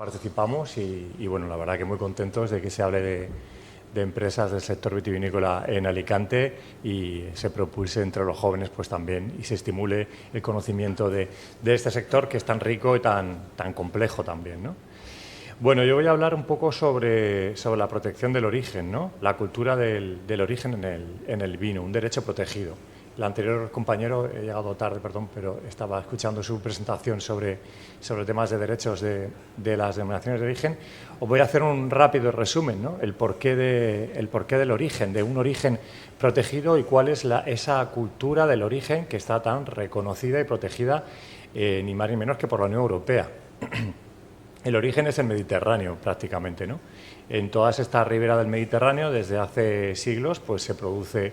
participamos y bueno, la verdad que muy contentos de que se hable de empresas del sector vitivinícola en Alicante y se propulse entre los jóvenes pues también y se estimule el conocimiento de este sector que es tan rico y tan complejo también, ¿no? Bueno, yo voy a hablar un poco sobre la protección del origen, ¿no? La cultura del origen en el vino, un derecho protegido. El anterior compañero, he llegado tarde, perdón, pero estaba escuchando su presentación sobre temas de derechos de las denominaciones de origen. Os voy a hacer un rápido resumen, ¿no? El porqué del origen, de un origen protegido y cuál es esa cultura del origen que está tan reconocida y protegida, ni más ni menos que por la Unión Europea. El origen es el Mediterráneo, prácticamente, ¿no? En todas estas riberas del Mediterráneo, desde hace siglos, pues se produce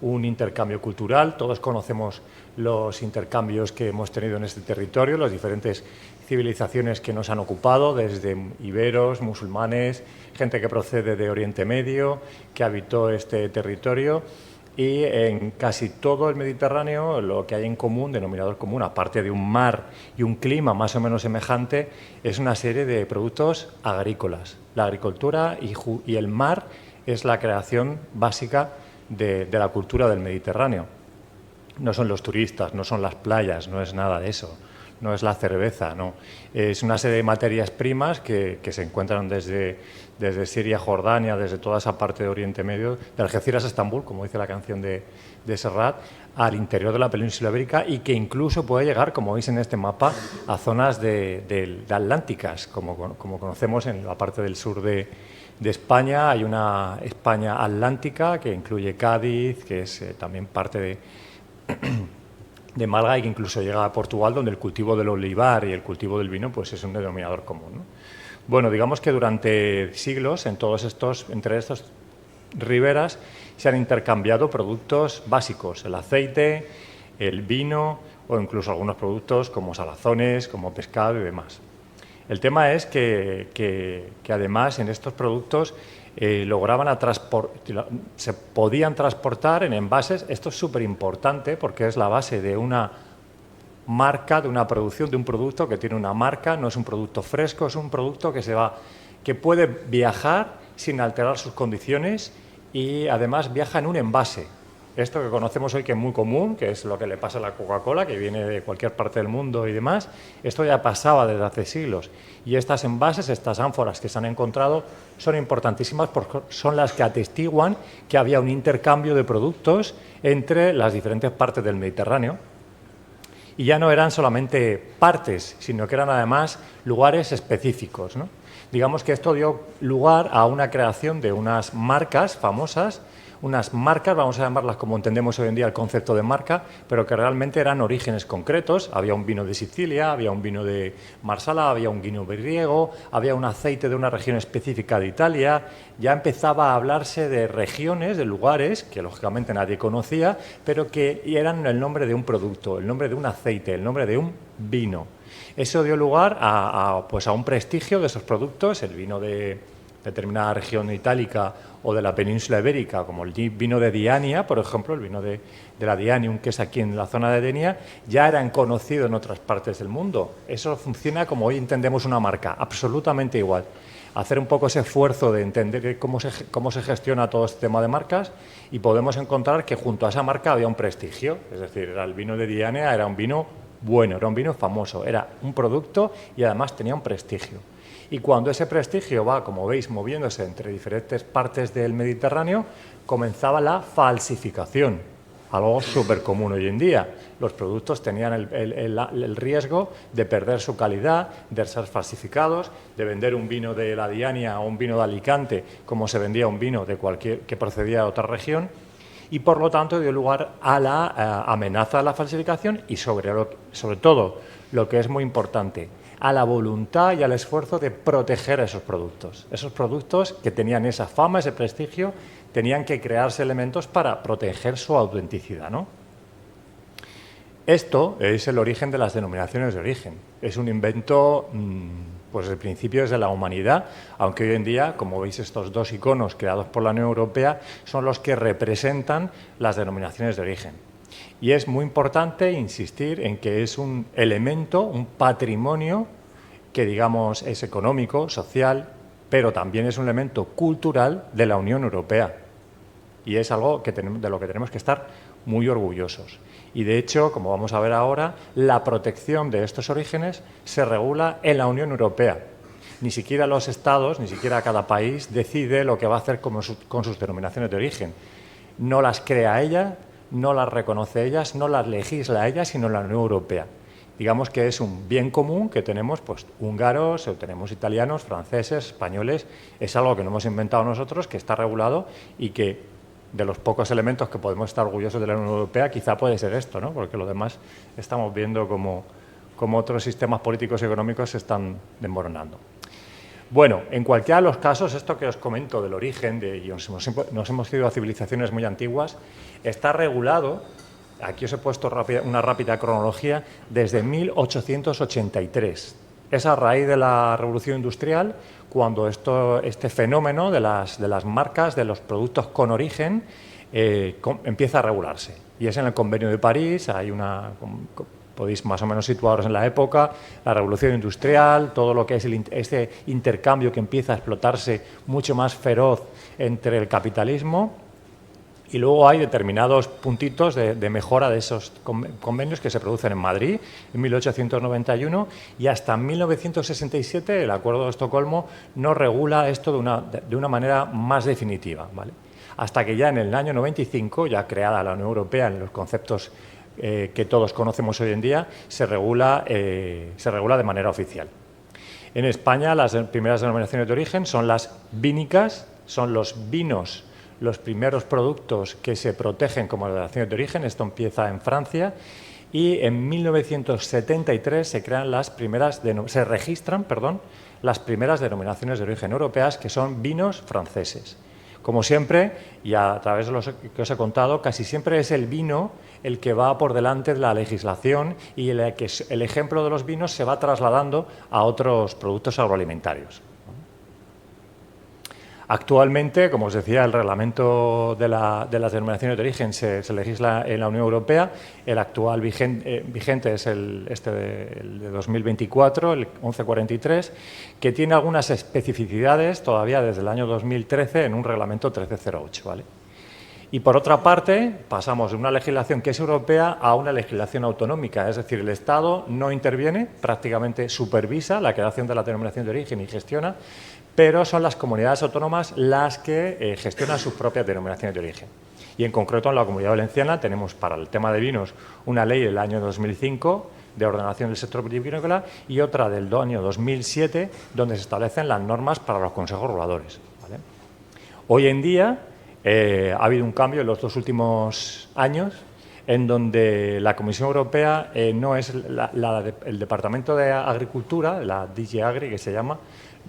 un intercambio cultural. Todos conocemos los intercambios que hemos tenido en este territorio, las diferentes civilizaciones que nos han ocupado, desde iberos, musulmanes, gente que procede de Oriente Medio, que habitó este territorio. Y en casi todo el Mediterráneo lo que hay en común, denominador común, aparte de un mar y un clima más o menos semejante, es una serie de productos agrícolas. La agricultura y el mar es la creación básica de la cultura del Mediterráneo. No son los turistas, no son las playas, no es nada de eso. No es la cerveza, no. Es una serie de materias primas que se encuentran desde Siria, Jordania, desde toda esa parte de Oriente Medio, de Algeciras a Estambul, como dice la canción de Serrat, al interior de la península ibérica y que incluso puede llegar, como veis en este mapa, a zonas de atlánticas, como conocemos en la parte del sur de España. Hay una España atlántica que incluye Cádiz, que es también parte de Málaga y que incluso llega a Portugal, donde el cultivo del olivar y el cultivo del vino pues es un denominador común, ¿no? Bueno, digamos que durante siglos entre estas riberas se han intercambiado productos básicos, el aceite, el vino o incluso algunos productos como salazones, como pescado y demás. El tema es que además en estos productos se podían transportar en envases. Esto es súper importante porque es la base de una marca, de una producción, de un producto que tiene una marca. No es un producto fresco, es un producto que puede viajar sin alterar sus condiciones y además viaja en un envase. Esto que conocemos hoy, que es muy común, que es lo que le pasa a la Coca-Cola, que viene de cualquier parte del mundo y demás, esto ya pasaba desde hace siglos. Y estas envases, estas ánforas que se han encontrado, son importantísimas porque son las que atestiguan que había un intercambio de productos entre las diferentes partes del Mediterráneo. Y ya no eran solamente partes, sino que eran además lugares específicos, ¿no? Digamos que esto dio lugar a una creación de unas marcas famosas, unas marcas, vamos a llamarlas como entendemos hoy en día el concepto de marca, pero que realmente eran orígenes concretos. Había un vino de Sicilia, había un vino de Marsala, había un vino griego, había un aceite de una región específica de Italia. Ya empezaba a hablarse de regiones, de lugares, que lógicamente nadie conocía, pero que eran el nombre de un producto, el nombre de un aceite, el nombre de un vino. Eso dio lugar a un prestigio de esos productos, el vino de determinada región itálica o de la península ibérica, como el vino de Diania, por ejemplo, el vino de la Dianium, que es aquí en la zona de Denia, ya eran conocidos en otras partes del mundo. Eso funciona como hoy entendemos una marca, absolutamente igual. Hacer un poco ese esfuerzo de entender cómo se gestiona todo este tema de marcas y podemos encontrar que junto a esa marca había un prestigio, es decir, el vino de Diania era un vino bueno, era un vino famoso, era un producto y además tenía un prestigio. Y cuando ese prestigio va, como veis, moviéndose entre diferentes partes del Mediterráneo, comenzaba la falsificación, algo súper común hoy en día. Los productos tenían el riesgo de perder su calidad, de ser falsificados, de vender un vino de la Diania o un vino de Alicante como se vendía un vino que procedía de otra región. Y, por lo tanto, dio lugar a la amenaza de la falsificación y, sobre todo, lo que es muy importante, a la voluntad y al esfuerzo de proteger esos productos. Esos productos que tenían esa fama, ese prestigio, tenían que crearse elementos para proteger su autenticidad, ¿no? Esto es el origen de las denominaciones de origen. Es un invento, pues desde principios de la humanidad, aunque hoy en día, como veis, estos dos iconos creados por la Unión Europea son los que representan las denominaciones de origen. Y es muy importante insistir en que es un elemento, un patrimonio que, digamos, es económico, social, pero también es un elemento cultural de la Unión Europea. Y es algo de lo que tenemos que estar muy orgullosos. Y, de hecho, como vamos a ver ahora, la protección de estos orígenes se regula en la Unión Europea. Ni siquiera los estados, ni siquiera cada país decide lo que va a hacer con sus denominaciones de origen. No las crea ella, no las reconoce ellas, no las legisla ella, sino la Unión Europea. Digamos que es un bien común que tenemos pues, húngaros, tenemos italianos, franceses, españoles. Es algo que no hemos inventado nosotros, que está regulado y que, de los pocos elementos que podemos estar orgullosos de la Unión Europea, quizá puede ser esto, ¿no? Porque lo demás estamos viendo como otros sistemas políticos y económicos se están desmoronando. Bueno, en cualquiera de los casos, esto que os comento del origen, y nos hemos ido a civilizaciones muy antiguas, está regulado, aquí os he puesto una rápida cronología, desde 1883. Es a raíz de la Revolución Industrial cuando este fenómeno de las marcas, de los productos con origen, empieza a regularse. Y es en el Convenio de París, podéis más o menos situaros en la época, la Revolución Industrial, todo lo que es este intercambio que empieza a explotarse mucho más feroz entre el capitalismo. Y luego hay determinados puntitos de mejora de esos convenios que se producen en Madrid en 1891 y hasta 1967 el Acuerdo de Estocolmo no regula esto de una manera más definitiva, ¿vale? Hasta que ya en el año 95, ya creada la Unión Europea en los conceptos que todos conocemos hoy en día, se regula de manera oficial. En España las primeras denominaciones de origen son las vínicas, son los vinos, los primeros productos que se protegen como denominaciones de origen. Esto empieza en Francia y en 1973 se registran las primeras denominaciones de origen europeas, que son vinos franceses. Como siempre, y a través de lo que os he contado, casi siempre es el vino el que va por delante de la legislación y el ejemplo de los vinos se va trasladando a otros productos agroalimentarios. Actualmente, como os decía, el reglamento de las denominaciones de origen se legisla en la Unión Europea. El actual vigente es el de 2024, el 1143, que tiene algunas especificidades todavía desde el año 2013 en un reglamento 1308, ¿vale? Y por otra parte, pasamos de una legislación que es europea a una legislación autonómica, es decir, el Estado no interviene, prácticamente supervisa la creación de la denominación de origen y gestiona, pero son las comunidades autónomas las que gestionan sus propias denominaciones de origen. Y en concreto en la Comunidad Valenciana tenemos para el tema de vinos una ley del año 2005 de ordenación del sector vitivinícola y otra del año 2007 donde se establecen las normas para los consejos reguladores, ¿vale? Hoy en día ha habido un cambio en los 2 últimos años en donde la Comisión Europea no es el Departamento de Agricultura, la DG Agri que se llama,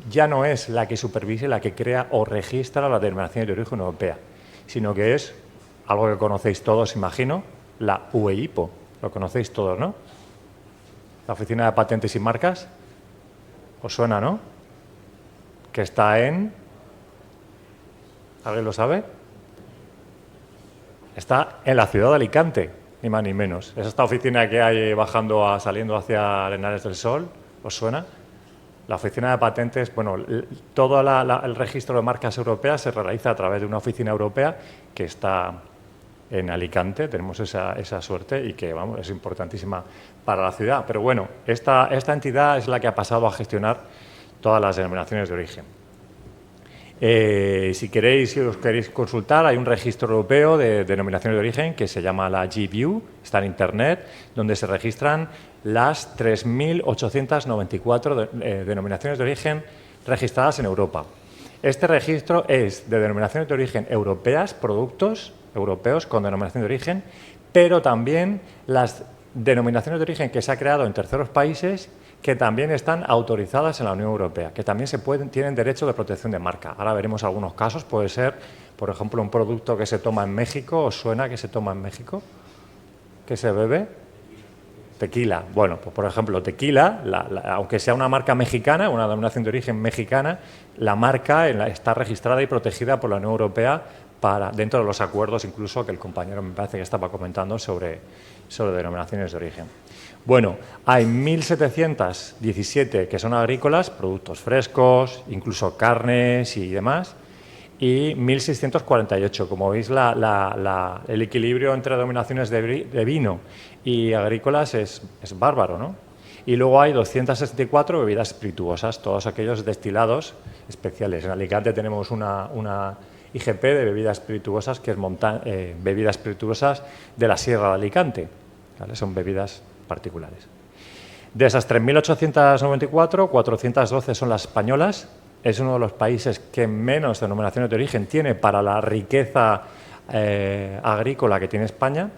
ya no es la que supervise, la que crea o registra las denominaciones de origen europea, sino que es algo que conocéis todos, imagino, la UEIPO. Lo conocéis todos, ¿no? La Oficina de Patentes y Marcas. ¿Os suena, no? Que está en... ¿Alguien lo sabe? Está en la ciudad de Alicante, ni más ni menos. Es esta oficina que hay saliendo hacia Arenales del Sol. ¿Os suena? La oficina de patentes, bueno, todo el registro de marcas europeas se realiza a través de una oficina europea que está en Alicante. Tenemos esa suerte y que, vamos, es importantísima para la ciudad. Pero bueno, esta entidad es la que ha pasado a gestionar todas las denominaciones de origen. Si os queréis consultar, hay un registro europeo de denominaciones de origen que se llama la GView, está en Internet, donde se registran las 3.894 denominaciones de origen registradas en Europa. Este registro es de denominaciones de origen europeas, productos europeos con denominación de origen, pero también las denominaciones de origen que se ha creado en terceros países que también están autorizadas en la Unión Europea, que también tienen derecho de protección de marca. Ahora veremos algunos casos. Puede ser, por ejemplo, un producto que se toma en México. ¿Os suena que se toma en México? ¿Qué se bebe? Tequila. Bueno, pues por ejemplo, tequila, aunque sea una marca mexicana, una denominación de origen mexicana, la marca está registrada y protegida por la Unión Europea dentro de los acuerdos, incluso que el compañero me parece que estaba comentando sobre denominaciones de origen. Bueno, hay 1.717 que son agrícolas, productos frescos, incluso carnes y demás, y 1.648. Como veis, el equilibrio entre denominaciones de vino y agrícolas es bárbaro, ¿no? Y luego hay 264 bebidas espirituosas, todos aquellos destilados especiales. En Alicante tenemos una IGP de bebidas espirituosas, que es bebidas espirituosas de la Sierra de Alicante, ¿vale? Son bebidas particulares. De esas 3.894, 412 son las españolas. Es uno de los países que menos denominaciones de origen tiene para la riqueza agrícola que tiene España.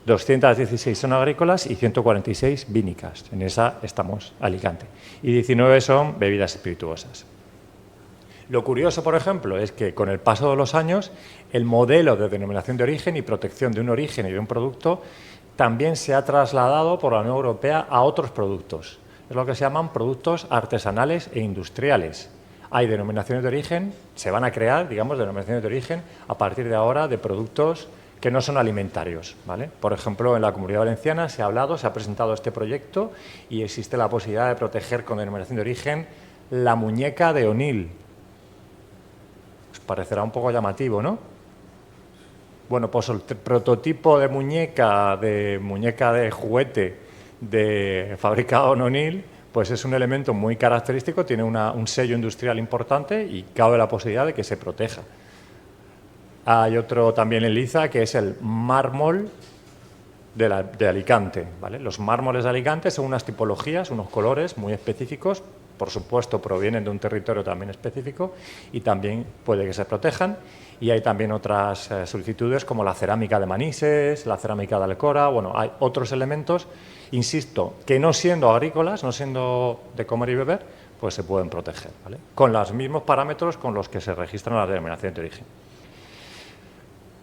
216 son agrícolas y 146 vínicas. En esa estamos, Alicante. Y 19 son bebidas espirituosas. Lo curioso, por ejemplo, es que con el paso de los años, el modelo de denominación de origen y protección de un origen y de un producto también se ha trasladado por la Unión Europea a otros productos. Es lo que se llaman productos artesanales e industriales. Hay denominaciones de origen, se van a crear, digamos, denominaciones de origen a partir de ahora de productos que no son alimentarios, ¿vale? Por ejemplo, en la Comunidad Valenciana se ha presentado este proyecto y existe la posibilidad de proteger con denominación de origen la muñeca de Onil. Os parecerá un poco llamativo, ¿no? Bueno, pues el prototipo de muñeca de juguete fabricado en Onil, pues es un elemento muy característico, tiene un sello industrial importante y cabe la posibilidad de que se proteja. Hay otro también en Liza, que es el mármol de Alicante, ¿vale? Los mármoles de Alicante son unas tipologías, unos colores muy específicos, por supuesto provienen de un territorio también específico y también puede que se protejan. Y hay también otras solicitudes como la cerámica de Manises, la cerámica de Alcora, bueno, hay otros elementos, insisto, que no siendo agrícolas, no siendo de comer y beber, pues se pueden proteger, ¿vale? Con los mismos parámetros con los que se registran las denominaciones de origen.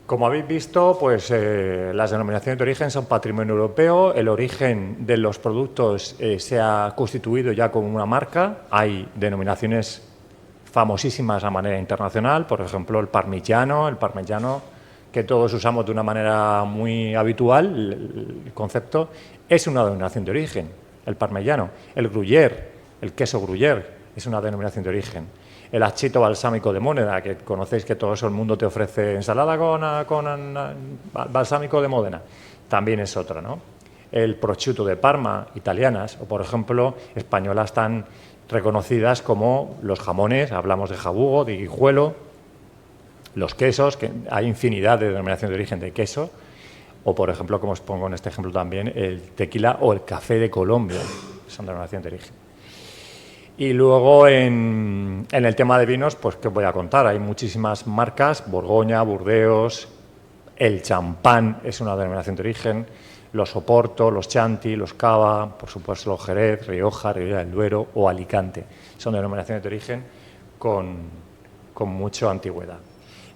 Como habéis visto, pues las denominaciones de origen son patrimonio europeo. El origen de los productos se ha constituido ya como una marca. Hay denominaciones famosísimas a manera internacional, por ejemplo, el parmigiano que todos usamos de una manera muy habitual, el concepto, es una denominación de origen, el parmigiano. El gruyère, el queso gruyère, es una denominación de origen. El achito balsámico de Módena, que conocéis que todo eso el mundo te ofrece ensalada con balsámico de Módena, también es otra, ¿no? El prosciutto de Parma, italianas, o por ejemplo, españolas tan reconocidas como los jamones, hablamos de jabugo, de guijuelo, los quesos, que hay infinidad de denominaciones de origen de queso, o por ejemplo, como os pongo en este ejemplo también, el tequila o el café de Colombia, son denominaciones de origen. Y luego en el tema de vinos, pues ¿qué os voy a contar? Hay muchísimas marcas, Borgoña, Burdeos, el champán es una denominación de origen, los Oporto, los Chianti, los Cava, por supuesto los Jerez, Rioja, Ribera del Duero o Alicante. Son denominaciones de origen con mucha antigüedad.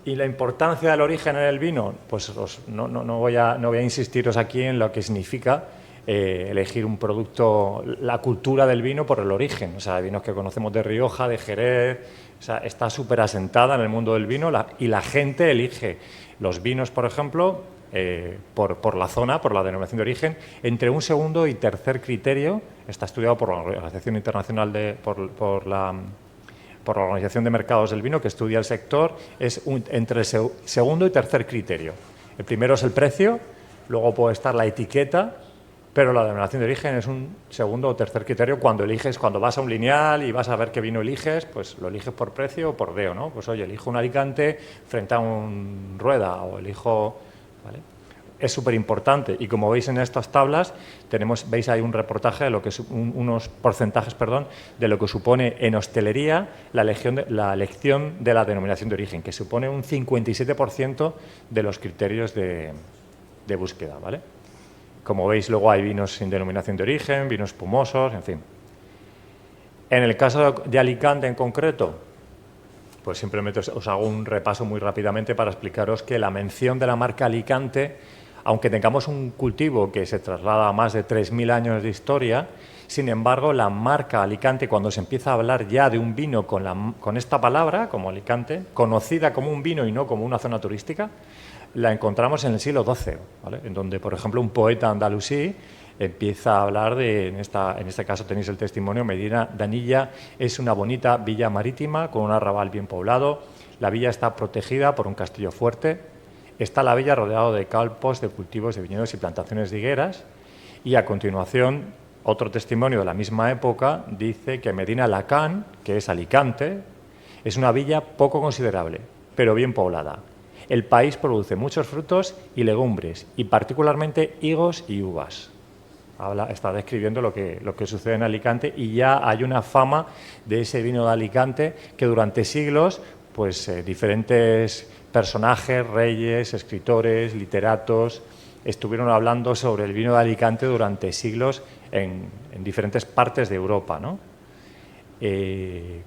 ¿Y la importancia del origen en el vino? Pues no voy a insistiros aquí en lo que significa elegir un producto, la cultura del vino por el origen. O sea, vinos que conocemos de Rioja, de Jerez, o sea, está súper asentada en el mundo del vino y la gente elige los vinos, por ejemplo, por la zona, por la denominación de origen, entre un segundo y tercer criterio. Está estudiado por la Organización Internacional por la Organización de Mercados del Vino, que estudia el sector, es entre el segundo y tercer criterio. El primero es el precio, luego puede estar la etiqueta, pero la denominación de origen es un segundo o tercer criterio cuando vas a un lineal y vas a ver qué vino eliges, pues lo eliges por precio o por DEO, ¿no? Pues oye, elijo un Alicante frente a un Rueda o elijo, ¿vale? Es súper importante y como veis en estas tablas, veis ahí un reportaje de lo que unos porcentajes, de lo que supone en hostelería la elección de la denominación de origen, que supone un 57% de los criterios de búsqueda, ¿vale? Como veis, luego hay vinos sin denominación de origen, vinos espumosos, en fin. En el caso de Alicante en concreto, pues simplemente os hago un repaso muy rápidamente para explicaros que la mención de la marca Alicante aunque tengamos un cultivo que se traslada a más de 3.000 años de historia, sin embargo, la marca Alicante, cuando se empieza a hablar ya de un vino con esta palabra, como Alicante, conocida como un vino y no como una zona turística, la encontramos en el siglo XII, ¿vale? En donde, por ejemplo, un poeta andalusí empieza a hablar de, en este caso tenéis el testimonio, Medina d'Anilla es una bonita villa marítima con un arrabal bien poblado, la villa está protegida por un castillo fuerte, está la villa rodeado de campos de cultivos de viñedos y plantaciones de higueras, y a continuación otro testimonio de la misma época dice que Medina Lacán, que es Alicante, es una villa poco considerable, pero bien poblada. El país produce muchos frutos y legumbres, y particularmente higos y uvas. Está describiendo lo que sucede en Alicante, y ya hay una fama de ese vino de Alicante que durante siglos pues, diferentes personajes, reyes, escritores, literatos, estuvieron hablando sobre el vino de Alicante durante siglos en diferentes partes de Europa, ¿no?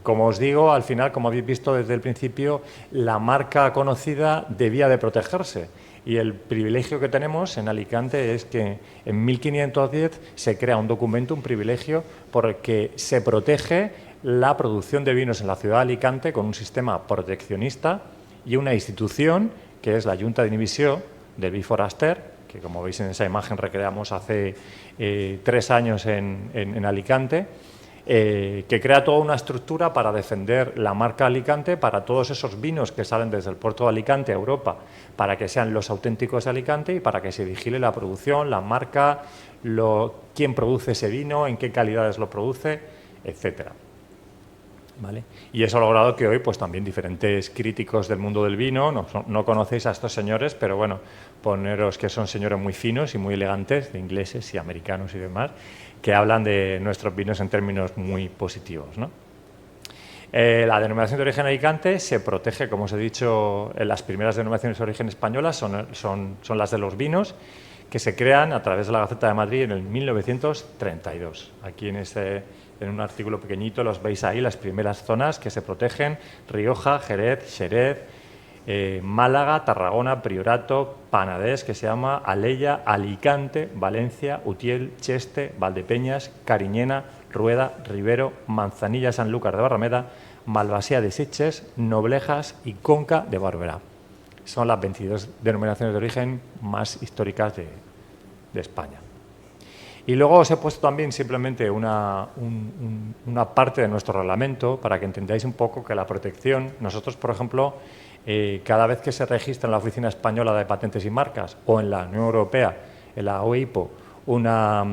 Como os digo, al final, como habéis visto desde el principio, la marca conocida debía de protegerse. Y el privilegio que tenemos en Alicante es que en 1510 se crea un documento, un privilegio, por el que se protege la producción de vinos en la ciudad de Alicante con un sistema proteccionista y una institución, que es la Junta de Divisió del Vi Foraster, que como veis en esa imagen recreamos hace 3 años en Alicante, que crea toda una estructura para defender la marca Alicante para todos esos vinos que salen desde el puerto de Alicante a Europa, para que sean los auténticos de Alicante y para que se vigile la producción, la marca, quién produce ese vino, en qué calidades lo produce, etcétera. ¿Vale? Y eso ha logrado que hoy pues también diferentes críticos del mundo del vino, no conocéis a estos señores, pero bueno, poneros que son señores muy finos y muy elegantes, de ingleses y americanos y demás, que hablan de nuestros vinos en términos muy positivos, ¿no? La denominación de origen Alicante se protege, como os he dicho, en las primeras denominaciones de origen españolas son las de los vinos, que se crean a través de la Gaceta de Madrid en el 1932. Aquí en un artículo pequeñito los veis ahí, las primeras zonas que se protegen: Rioja, Jerez, Xerez, Málaga, Tarragona, Priorato, Panadés, que se llama Alella, Alicante, Valencia, Utiel, Cheste, Valdepeñas, Cariñena, Rueda, Ribero, Manzanilla, Sanlúcar de Barrameda, Malvasía de Sitges, Noblejas y Conca de Barberá. Son las 22 denominaciones de origen más históricas de España. Y luego os he puesto también simplemente una parte de nuestro reglamento para que entendáis un poco que la protección, nosotros, por ejemplo, cada vez que se registra en la Oficina Española de Patentes y Marcas o en la Unión Europea, en la OIPO, una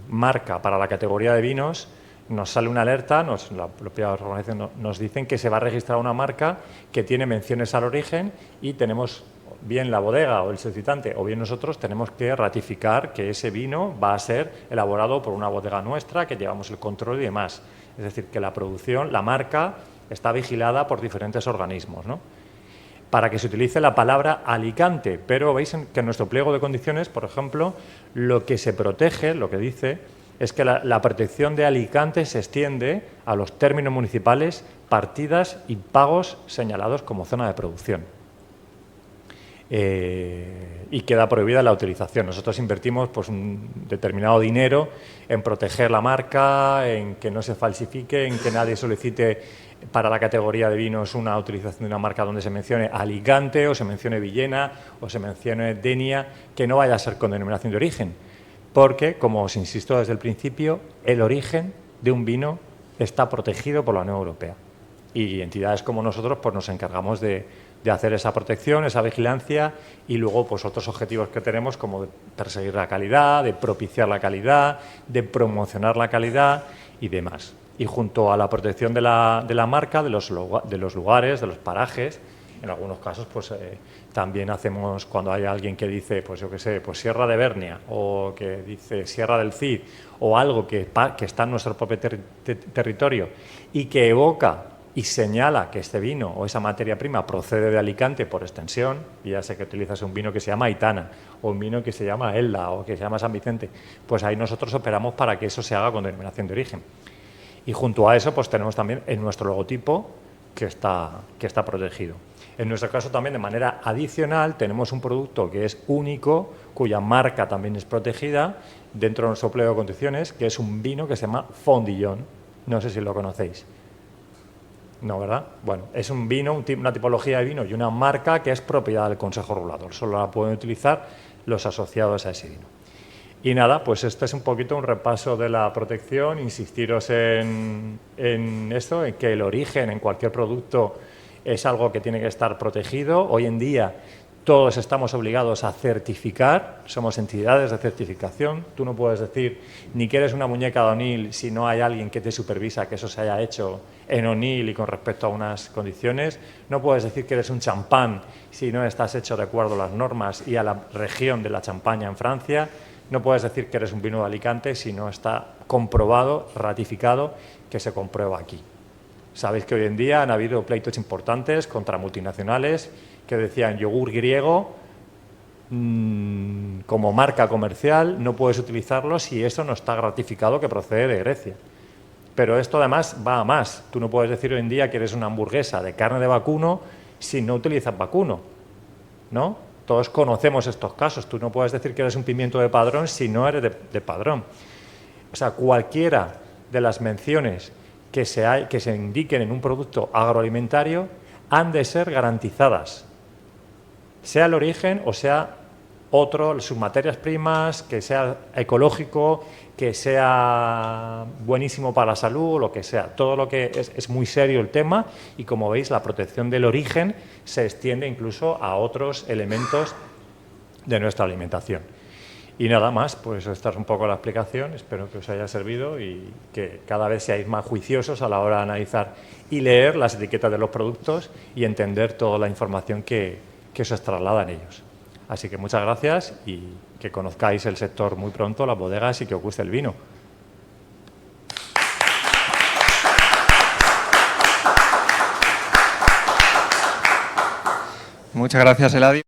marca para la categoría de vinos, nos sale una alerta, la propia organización nos dicen que se va a registrar una marca que tiene menciones al origen y tenemos, bien la bodega o el solicitante o bien nosotros, tenemos que ratificar que ese vino va a ser elaborado por una bodega nuestra, que llevamos el control y demás. Es decir, que la producción, la marca, está vigilada por diferentes organismos, ¿no? Para que se utilice la palabra Alicante, pero veis que en nuestro pliego de condiciones, por ejemplo, lo que se protege, lo que dice, es que la protección de Alicante se extiende a los términos municipales, partidas y pagos señalados como zona de producción. Y queda prohibida la utilización. Nosotros invertimos pues, un determinado dinero en proteger la marca, en que no se falsifique, en que nadie solicite para la categoría de vinos una utilización de una marca donde se mencione Alicante o se mencione Villena o se mencione Denia, que no vaya a ser con denominación de origen. Porque, como os insisto desde el principio, el origen de un vino está protegido por la Unión Europea. Y entidades como nosotros pues, nos encargamos de hacer esa protección, esa vigilancia y luego pues, otros objetivos que tenemos como de perseguir la calidad, de propiciar la calidad, de promocionar la calidad y demás. Y junto a la protección de la marca, de los lugares, de los parajes, en algunos casos pues también hacemos, cuando hay alguien que dice, pues yo qué sé, pues Sierra de Bernia o que dice Sierra del Cid o algo que está en nuestro propio territorio y que evoca y señala que este vino o esa materia prima procede de Alicante por extensión, y ya sé que utilizas un vino que se llama Aitana o un vino que se llama Elda o que se llama San Vicente, pues ahí nosotros operamos para que eso se haga con denominación de origen. Y junto a eso pues tenemos también en nuestro logotipo que está protegido. En nuestro caso también, de manera adicional, tenemos un producto que es único, cuya marca también es protegida dentro de nuestro pliego de condiciones, que es un vino que se llama Fondillon. No sé si lo conocéis. No, ¿verdad? Bueno, es un vino, una tipología de vino y una marca que es propiedad del Consejo Regulador. Solo la pueden utilizar los asociados a ese vino. Y nada, pues este es un poquito un repaso de la protección. Insistiros en esto, en que el origen en cualquier producto es algo que tiene que estar protegido. Hoy en día todos estamos obligados a certificar, somos entidades de certificación. Tú no puedes decir ni que eres una muñeca de O'Neill si no hay alguien que te supervisa que eso se haya hecho en O'Neill y con respecto a unas condiciones. No puedes decir que eres un champán si no estás hecho de acuerdo a las normas y a la región de la Champaña en Francia. No puedes decir que eres un vino de Alicante si no está comprobado, ratificado, que se comprueba aquí. Sabéis que hoy en día han habido pleitos importantes contra multinacionales que decían yogur griego como marca comercial no puedes utilizarlo si eso no está ratificado que procede de Grecia. Pero esto además va a más. Tú no puedes decir hoy en día que eres una hamburguesa de carne de vacuno si no utilizas vacuno, ¿no? Todos conocemos estos casos. Tú no puedes decir que eres un pimiento de Padrón si no eres de Padrón. O sea, cualquiera de las menciones que se indiquen en un producto agroalimentario han de ser garantizadas, sea el origen o sea otro, sus materias primas, que sea ecológico, que sea buenísimo para la salud, lo que sea. Todo lo que es muy serio el tema y, como veis, la protección del origen se extiende incluso a otros elementos de nuestra alimentación. Y nada más, pues esta es un poco la explicación, espero que os haya servido y que cada vez seáis más juiciosos a la hora de analizar y leer las etiquetas de los productos y entender toda la información que se os traslada en ellos. Así que muchas gracias y que conozcáis el sector muy pronto, las bodegas y que os guste el vino. Muchas gracias, Eladio.